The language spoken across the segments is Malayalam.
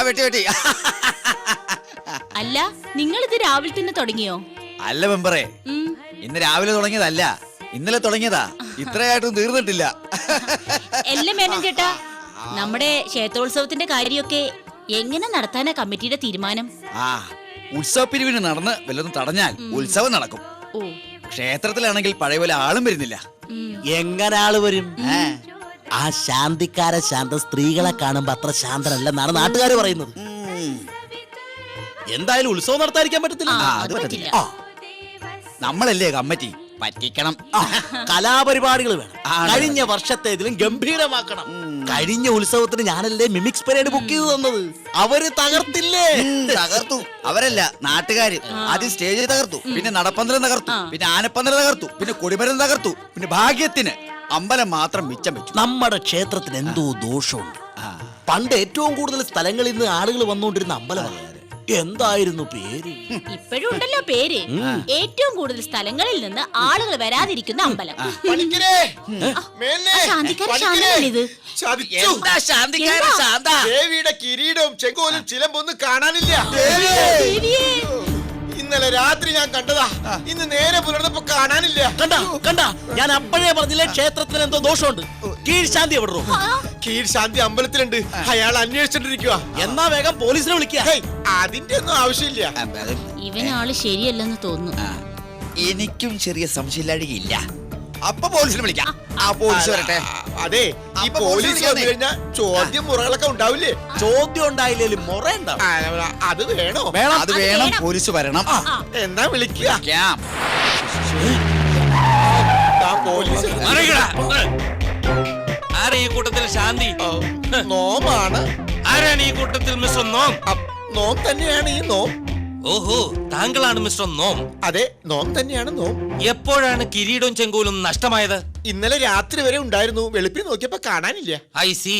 വെട്ടി. അല്ല, നിങ്ങൾ ഇത് രാവിലെ തന്നെ തുടങ്ങിയോ? അല്ല മെമ്പറേ, ഇന്ന് രാവിലെ തുടങ്ങിയതല്ല, ഇന്നലെ തുടങ്ങിയതാ. ഇത്രയായിട്ടും തീർന്നിട്ടില്ല. എല്ലാം മേനോൻ ചേട്ടാ, നമ്മുടെ ക്ഷേത്രോത്സവത്തിന്റെ കാര്യമൊക്കെ എങ്ങനെ നടത്താനാ കമ്മിറ്റിയുടെ തീരുമാനം? ഉത്സവപ്പിരിവിന് നടന്ന് വല്ലതും തടഞ്ഞാൽ ഉത്സവം നടക്കും. ഓ, ക്ഷേത്രത്തിലാണെങ്കിൽ പഴയ പോലെ ആളും വരുന്നില്ല. എങ്ങനെ ആള് വരും? ആ ശാന്തിക്കാര ശാന്ത സ്ത്രീകളെ കാണുമ്പോ അത്ര ശാന്തനല്ലെന്നാണ് നാട്ടുകാർ പറയുന്നത്. എന്തായാലും ഉത്സവം നടത്താതിരിക്കാൻ പറ്റത്തില്ല. അത് പറ്റത്തില്ല. നമ്മളല്ലേ കമ്മിറ്റി, പറ്റിക്കണം. കലാപരിപാടികൾ വേണം. കഴിഞ്ഞ വർഷത്തേതിലും ഗംഭീരമാക്കണം. കഴിഞ്ഞ ഉത്സവത്തിന് ഞാനല്ലേ മിമിക്സ് പരേഡ് ബുക്ക് ചെയ്ത് തന്നത്. അവര് തകർത്തില്ലേ? തകർത്തു. അവരല്ല, നാട്ടുകാര്. ആദ്യം സ്റ്റേജിൽ തകർത്തു, പിന്നെ നടപ്പന്തലം തകർത്തു, പിന്നെ ആനപ്പന്തലം തകർത്തു, പിന്നെ കൊടിമരം തകർത്തു, പിന്നെ ഭാഗ്യത്തിന് അമ്പലം മാത്രം മിച്ചം വെച്ചു. നമ്മുടെ ക്ഷേത്രത്തിന് എന്തോ ദോഷമുണ്ട്. പണ്ട് ഏറ്റവും കൂടുതൽ സ്ഥലങ്ങളിൽ നിന്ന് ആളുകൾ വന്നുകൊണ്ടിരുന്ന അമ്പലമാണ്. എന്തായിരുന്നു പേര്? ഇപ്പോഴും ഉണ്ടല്ലോ പേര്. ഏറ്റവും കൂടുതൽ സ്ഥലങ്ങളിൽ നിന്ന് ആളുകൾ വരാതിരിക്കുന്ന അമ്പലം. ദേവിയുടെ കിരീടവും ചെങ്കോലും ചിലമ്പൊന്നും കാണാനില്ല. ഇന്നലെ രാത്രി ഞാൻ കണ്ടതാ, ഇന്ന് നേരെ പുലർന്നപ്പോ കാണാനില്ല. കണ്ട ഞാൻ അപ്പോഴേ പറഞ്ഞില്ലേ ക്ഷേത്രത്തിന് എന്തോ ദോഷമുണ്ട്. കീഴ്ശാന്തി എവിടോ? കീഴ്ശാന്തി അമ്പലത്തിലുണ്ട്. അയാൾ അന്വേഷിച്ചോണ്ടിരിക്കുക. എന്നാ വേഗം പോലീസിനെ വിളിക്കുക. അതിന്റെ ഒന്നും ആവശ്യമില്ല. ഇവനാള് ശരിയല്ലെന്ന് തോന്നുന്നു. എനിക്കും ചെറിയ സംശയമില്ലാഴികയില്ല. അപ്പൊ പോലീസിനെ വിളിക്കാം. പോലീസ് വരട്ടെ. അതെ, ഈ പോലീസ് വന്നു കഴിഞ്ഞാൽ ചോദ്യം മുറകളൊക്കെ ഉണ്ടാവില്ലേ? ചോദ്യം ഉണ്ടായില്ലേലും മുറ ഉണ്ടാവും. അത് വേണോ? അത് വേണം. പോലീസ് വരണം. എന്നാ വിളിക്കുക. ആരാ ഈ കൂട്ടത്തിൽ ശാന്തി? നോമാണ്. ആരാണ് ഈ കൂട്ടത്തിൽ മിസ്റ്റർ നോം? നോം തന്നെയാണ് ഈ നോം. ഓഹോ, താങ്കളാണ് മിസ്റ്റർ നോം. അതെ, നോം തന്നെയാണ് നോം. എപ്പോഴാണ് കിരീടവും ചെങ്കോലും നഷ്ടമായത്? ഇന്നലെ രാത്രി വരെ ഉണ്ടായിരുന്നു. വെളുപ്പിൽ നോക്കിയപ്പോ കാണാനില്ല. I C.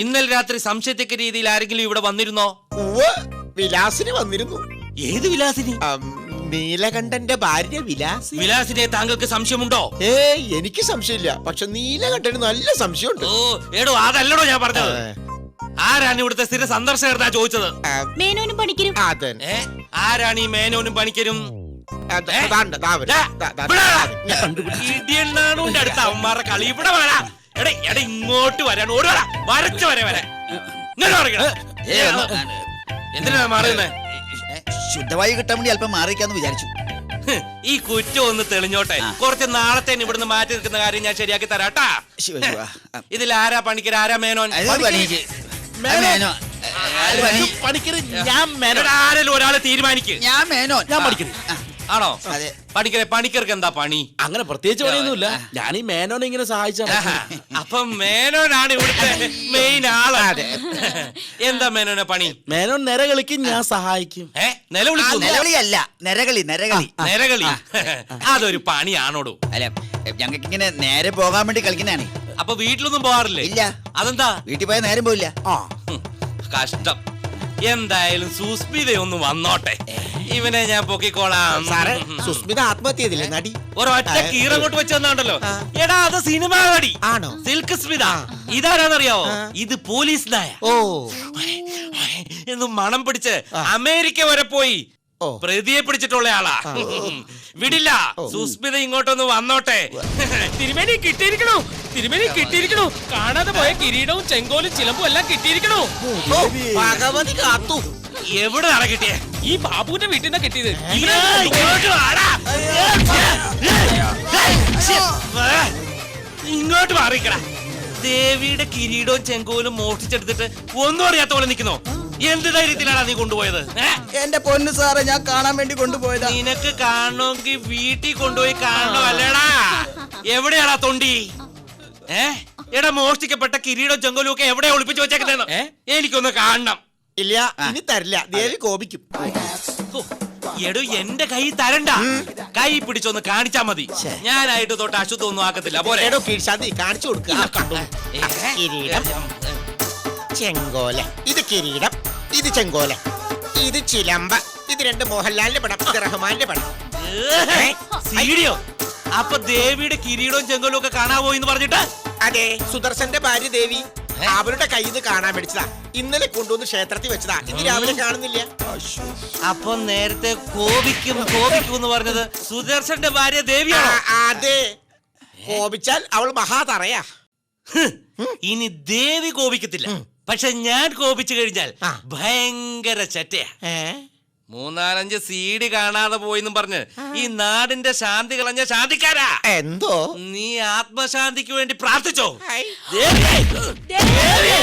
ഇന്നലെ രാത്രി സംശയത്തക്ക രീതിയിൽ ആരെങ്കിലും ഇവിടെ വന്നിരുന്നോ? വിലാസിന് വന്നിരുന്നു. ഏത് വിലാസിനി? നീലകണ്ഠന്റെ ഭാര്യ വിലാസി. വിലാസിനെ താങ്കൾക്ക് സംശയമുണ്ടോ? എനിക്ക് സംശയമില്ല, പക്ഷെ നീലകണ്ഠന് നല്ല സംശയമുണ്ട്. ഓ എടോ, അതല്ലടോ ഞാൻ പറഞ്ഞത്. ആരാണ് ഇവിടുത്തെ സ്ഥിര സന്ദർശകർന്നാ ചോദിച്ചത്? മേനോനും പണിക്കരും. ആരാണ് ഈ മേനോനും പണിക്കരും? ഇടിയണ്ണാണുന്റെ അടുത്ത അവന്മാരുടെ കളി. ഇവിടെ വരാ. എടാ ഇങ്ങോട്ട് വരാൻ ഓടുവാ. വരച്ചു വരെ വരെ ഇങ്ങനെ പറയണ. എന്തിനാ മാറുന്നേ? ശുദ്ധവായു കിട്ടാൻ വേണ്ടി അല്പം മാറിക്കാന്ന് വിചാരിച്ചു. ഈ കുറ്റം ഒന്ന് തെളിഞ്ഞോട്ടെ. കുറച്ച് നാളത്തെ ഇവിടുന്ന് മാറ്റി നിൽക്കുന്ന കാര്യം ഞാൻ ശരിയാക്കി തരാട്ടാ. ഇതിൽ ആരാ പണിക്കർ, ആരാ മേനോൻ? ആരെങ്കിലും ഒരാളെ തീരുമാനിക്കും. ഞാൻ മേനോൻ. ഞാൻ പണിക്കര്. ആണോ? പണിക്കർക്ക് എന്താ പണി? അങ്ങനെ പ്രത്യേകിച്ച് പണിയൊന്നുമില്ല. ഞാൻ ഈ മേനോനെ ഇങ്ങനെ സഹായിച്ചാണ്. അപ്പൊ മേനോനാണ് ഇവിടുത്തെ മെയിൻ ആള്. എന്താ മേനോനെ പണി? മേനോൻ നിരകളിക്കും, ഞാൻ സഹായിക്കും. നിലവിളിയല്ല, നരകളി. നിരകളി അതൊരു പണിയാണോടു? അല്ല, ഞങ്ങൾക്ക് ഇങ്ങനെ നേരെ പോകാൻ വേണ്ടി കളിക്കുന്നതാണ്. അപ്പൊ വീട്ടിലൊന്നും പോവാറില്ലേ? ഇല്ല. അതെന്താ? വീട്ടിൽ പോയാൽ നേരം പോയില്ല. കഷ്ടം. എന്തായാലും സുസ്മിതയൊന്ന് വന്നോട്ടെ. ഇവനെ ഞാൻ പൊക്കിക്കോളാം. സുസ്മിത ആത്മഹത്യ ചെയ്തില്ലേ നടി? ഒരൊറ്റ കീറങ്ങോട്ട് വെച്ചെന്നാണ്ടല്ലോ. എടാ, അത് സിനിമ നടി ആണോ? സിൽക്ക് സ്മിത. ഇതാരാന്നറിയാവോ? ഇത് പോലീസ് നായ. എന്ന് മണം പിടിച്ച് അമേരിക്ക വരെ പോയി പ്രതിയെ പിടിച്ചിട്ടുള്ള ആളാ. വിടില്ല. സുസ്മിത ഇങ്ങോട്ടൊന്ന് വന്നോട്ടെ. തിരുമേനി കിട്ടിയിരിക്കണു. തിരുമേനി കിട്ടിയിരിക്കണു. കാണാതെ പോയ കിരീടവും ചെങ്കോലും ചിലമ്പും എല്ലാം കിട്ടിയിരിക്കണു. ഭഗവതി കാത്തു. എവിടെയാണ് കിട്ടിയേ? ഈ ബാബുവിന്റെ വീട്ടിൽ നിന്നാ കിട്ടിയത്. ഇങ്ങോട്ട് മാറിക്കട. ദേവിയുടെ കിരീടവും ചെങ്കോലും മോഷ്ടിച്ചെടുത്തിട്ട് ഒന്നും അറിയാത്ത പോലെ നിൽക്കുന്നോ? എന്ത് ധൈര്യത്തിലാണ് നീ കൊണ്ടുപോയത്? എന്റെ പൊന്നു സാറേ, ഞാൻ കാണാൻ വേണ്ടി കൊണ്ടുപോയതാ. നിനക്ക് കാണണമെങ്കിൽ വീട്ടിൽ കൊണ്ടുപോയി കാണണോ? അല്ലേടാ, എവിടെയാടാ തൊണ്ടി? എടാ, മോഷ്ടിക്കപ്പെട്ട കിരീടവും ചെങ്കോലും ഒക്കെ എവിടെയാ ഒളിപ്പിച്ചു വെച്ചേക്കുന്നതെന്ന് എനിക്കൊന്ന് കാണണം. ഇല്ല, ഇനി തരില്ല. ദേവി കോപിക്കും. എടോ, എന്റെ കൈ തരണ്ട. കൈ പിടിച്ചൊന്ന് കാണിച്ചാ മതി. ഞാനായിട്ട് തൊട്ട് അശുദ്ധമൊന്നും ആക്കത്തില്ല. പോലെ കീഴ്ശാന്തി കാണിച്ചു കൊടുക്കുക. കിരീടം, ചെങ്കോല. ഇത് കിരീടം, ഇത് ചെങ്കോല, ഇത് ചിലമ്പ. ഇത് രണ്ട് മോഹൻലാലിന്റെ പടം, ഇത് റഹ്മാന്റെ പടം. സീഡിയോ? അപ്പൊ ദേവിയുടെ കിരീടവും ചെങ്കോലും ഒക്കെ കാണാവോ എന്ന് പറഞ്ഞിട്ട്? അതെ, സുദർശന്റെ ഭാര്യ ദേവി. അവരുടെ കയ്യിൽ നിന്ന് കാണാൻ മേടിച്ചതാ. ഇന്നലെ കൊണ്ടുവന്ന് ക്ഷേത്രത്തിൽ വെച്ചതാ. ഇന്ന് രാവിലെ കാണുന്നില്ല. അപ്പൊ നേരത്തെ കോപിക്കും എന്ന് പറഞ്ഞത് സുദർശന്റെ ഭാര്യ ദേവിയാണോ? അതെ, കോപിച്ചാൽ അവൾ മഹാതറയാ. ഇനി ദേവി കോപിക്കത്തില്ല, പക്ഷെ ഞാൻ കോപിച്ചു കഴിഞ്ഞാൽ ആ. ഭയങ്കര ചറ്റയാ. ഏ? 3-4 CD കാണാതെ പോയിന്നും പറഞ്ഞ് ഈ നാടിന്റെ ശാന്തി കളഞ്ഞ ശാന്തിക്കാരാ. എന്തോ നീ ആത്മശാന്തിക്ക് വേണ്ടി പ്രാർത്ഥിച്ചോ? ഐ. ദേവി! ദേവി!